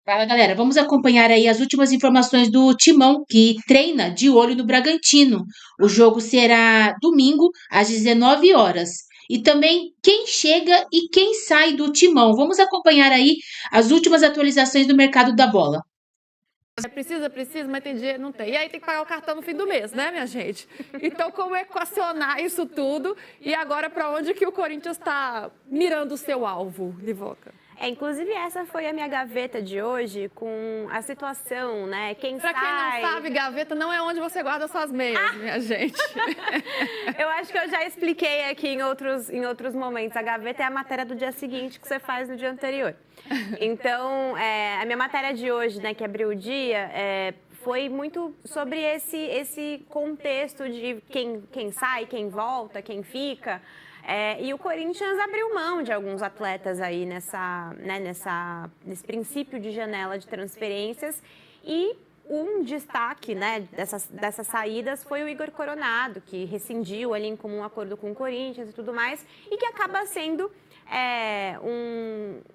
Fala, galera. Vamos acompanhar aí as últimas informações do Timão, que treina de olho no Bragantino. O jogo será domingo, às 19 horas. E também quem chega e quem sai do Timão. Vamos acompanhar aí as últimas atualizações do mercado da bola. Precisa, mas tem dinheiro, não tem. E aí tem que pagar o cartão no fim do mês, né, minha gente? Então, como equacionar isso tudo? E agora, para onde que o Corinthians está mirando o seu alvo, Livoca? Inclusive essa foi a minha gaveta de hoje com a situação, né? Quem Pra quem não sabe, gaveta não é onde você guarda suas meias, minha gente. Eu acho que eu já expliquei aqui em outros momentos. A gaveta é a matéria do dia seguinte que você faz no dia anterior. Então, a minha matéria de hoje, né, que abriu o dia, foi muito sobre esse contexto de quem sai, quem volta, quem fica. E o Corinthians abriu mão de alguns atletas aí nesse princípio de janela de transferências e um destaque, né, dessas saídas foi o Igor Coronado, que rescindiu ali em comum acordo com o Corinthians e tudo mais, e que acaba sendo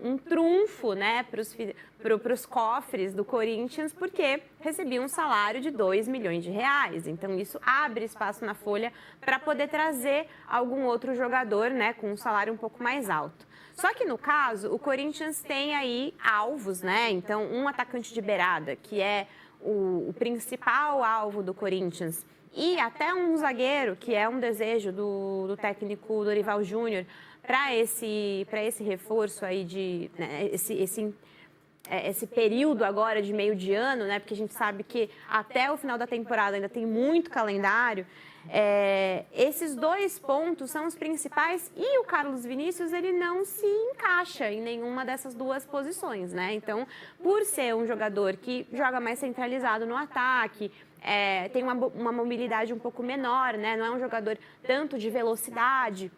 um trunfo, né, para os cofres do Corinthians, porque recebia um salário de 2 milhões de reais. Então, isso abre espaço na folha para poder trazer algum outro jogador, né, com um salário um pouco mais alto. Só que, no caso, o Corinthians tem aí alvos, né? Então, um atacante de beirada, que é o principal alvo do Corinthians, e até um zagueiro, que é um desejo do técnico Dorival Júnior, para esse reforço aí né, esse período agora de meio de ano, né? Porque a gente sabe que até o final da temporada ainda tem muito calendário. Esses dois pontos são os principais e o Carlos Vinícius ele não se encaixa em nenhuma dessas duas posições, né? Então, por ser um jogador que joga mais centralizado no ataque, tem uma mobilidade um pouco menor, né? Não é um jogador tanto de velocidade.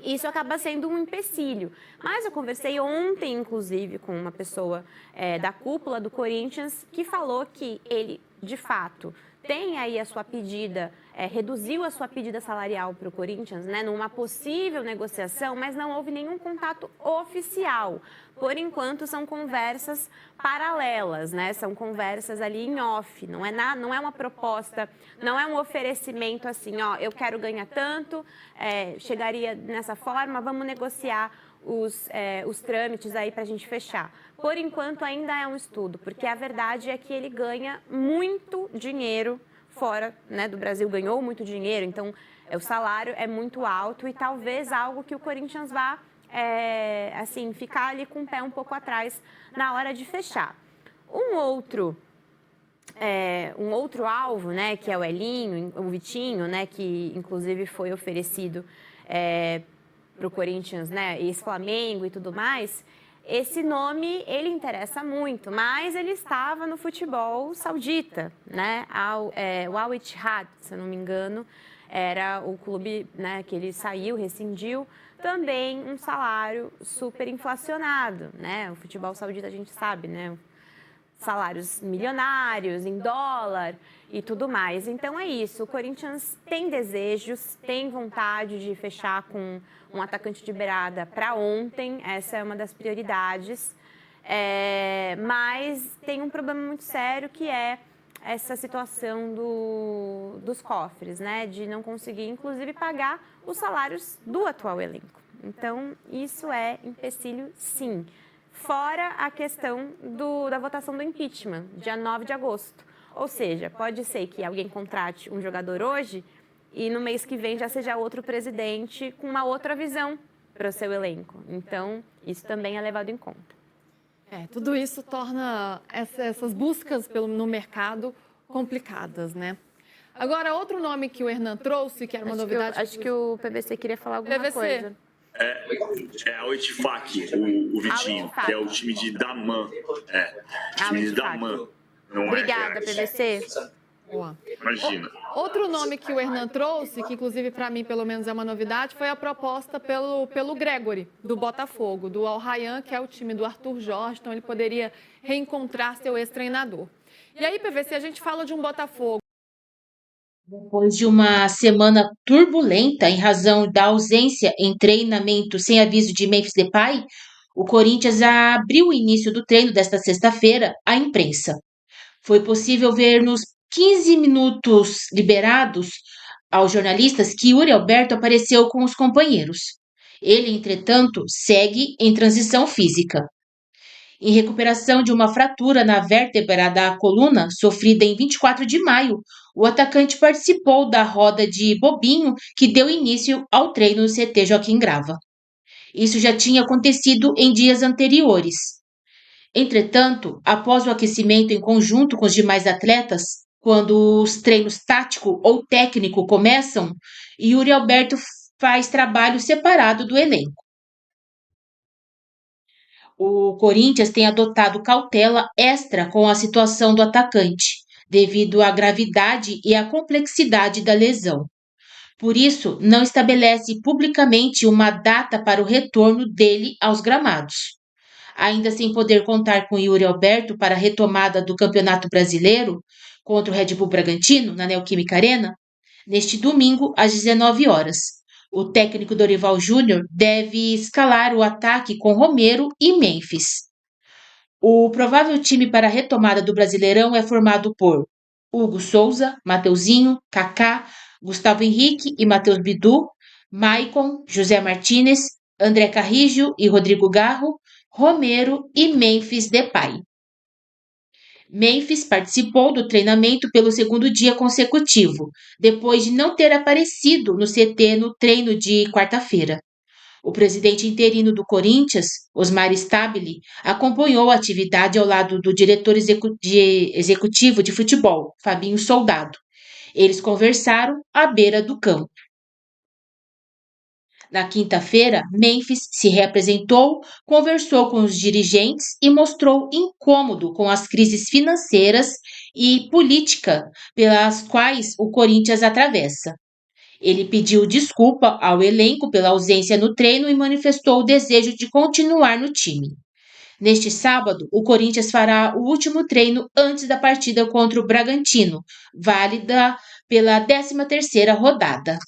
Isso acaba sendo um empecilho. Mas eu conversei ontem, inclusive, com uma pessoa da cúpula do Corinthians que falou que ele, de fato, tem aí a sua pedida, reduziu a sua pedida salarial para o Corinthians, né, numa possível negociação, mas não houve nenhum contato oficial. Por enquanto, são conversas paralelas, né? São conversas ali em off, não é uma proposta, não é um oferecimento assim, ó, eu quero ganhar tanto, chegaria nessa forma, vamos negociar os trâmites aí para a gente fechar. Por enquanto, ainda é um estudo, porque a verdade é que ele ganha muito dinheiro fora, né, do Brasil, ganhou muito dinheiro, então o salário é muito alto e talvez algo que o Corinthians vá assim, ficar ali com o pé um pouco atrás na hora de fechar. Um outro alvo, né, que é o Elinho, o Vitinho, né, que inclusive foi oferecido para o Corinthians, né, ex-Flamengo e tudo mais. Esse nome, ele interessa muito, mas ele estava no futebol saudita, né, o Al Ittihad, se eu não me engano, era o clube, né, que ele saiu, rescindiu, também um salário super inflacionado, né, o futebol saudita a gente sabe, né, salários milionários, em dólar e tudo mais. Então é isso, o Corinthians tem desejos, tem vontade de fechar com um atacante de beirada para ontem, essa é uma das prioridades, mas tem um problema muito sério que é essa situação dos cofres, né, de não conseguir, inclusive, pagar os salários do atual elenco. Então, isso é empecilho, sim. Fora a questão da votação do impeachment, dia 9 de agosto. Ou seja, pode ser que alguém contrate um jogador hoje e no mês que vem já seja outro presidente com uma outra visão para o seu elenco. Então, isso também é levado em conta. Tudo isso torna essas buscas no mercado complicadas, né? Agora, outro nome que o Hernan trouxe, que era uma novidade... Acho que o PVC queria falar alguma coisa. O Etifaq, o Vitinho, que é o time de Daman. Time de Daman. Obrigada, PVC. Boa. Imagina. Outro nome que o Hernan trouxe, que inclusive para mim pelo menos é uma novidade, foi a proposta pelo Gregory, do Botafogo, do Al Rayyan, que é o time do Arthur Jorge, então ele poderia reencontrar seu ex-treinador. E aí, PVC, a gente fala de um Botafogo. Depois de uma semana turbulenta em razão da ausência em treinamento sem aviso de Memphis Depay, O Corinthians abriu o início do treino desta sexta-feira à imprensa. Foi possível ver nos 15 minutos liberados aos jornalistas que Yuri Alberto apareceu com os companheiros. Ele, entretanto, segue em transição física. Em recuperação de uma fratura na vértebra da coluna, sofrida em 24 de maio, o atacante participou da roda de bobinho que deu início ao treino no CT Joaquim Grava. Isso já tinha acontecido em dias anteriores. Entretanto, após o aquecimento em conjunto com os demais atletas, quando os treinos tático ou técnico começam, Yuri Alberto faz trabalho separado do elenco. O Corinthians tem adotado cautela extra com a situação do atacante, devido à gravidade e à complexidade da lesão. Por isso, não estabelece publicamente uma data para o retorno dele aos gramados. Ainda sem poder contar com Yuri Alberto para a retomada do Campeonato Brasileiro contra o Red Bull Bragantino, na Neoquímica Arena, neste domingo, às 19 horas. O técnico Dorival Júnior deve escalar o ataque com Romero e Memphis. O provável time para a retomada do Brasileirão é formado por Hugo Souza, Mateuzinho, Kaká, Gustavo Henrique e Matheus Bidu, Maicon, José Martínez, André Carrijo e Rodrigo Garro, Romero e Memphis Depay. Memphis participou do treinamento pelo segundo dia consecutivo, depois de não ter aparecido no CT no treino de quarta-feira. O presidente interino do Corinthians, Osmar Stabile, acompanhou a atividade ao lado do diretor executivo de futebol, Fabinho Soldado. Eles conversaram à beira do campo. Na quinta-feira, Memphis se reapresentou, conversou com os dirigentes e mostrou incômodo com as crises financeiras e política pelas quais o Corinthians atravessa. Ele pediu desculpa ao elenco pela ausência no treino e manifestou o desejo de continuar no time. Neste sábado, o Corinthians fará o último treino antes da partida contra o Bragantino, válida pela 13ª rodada.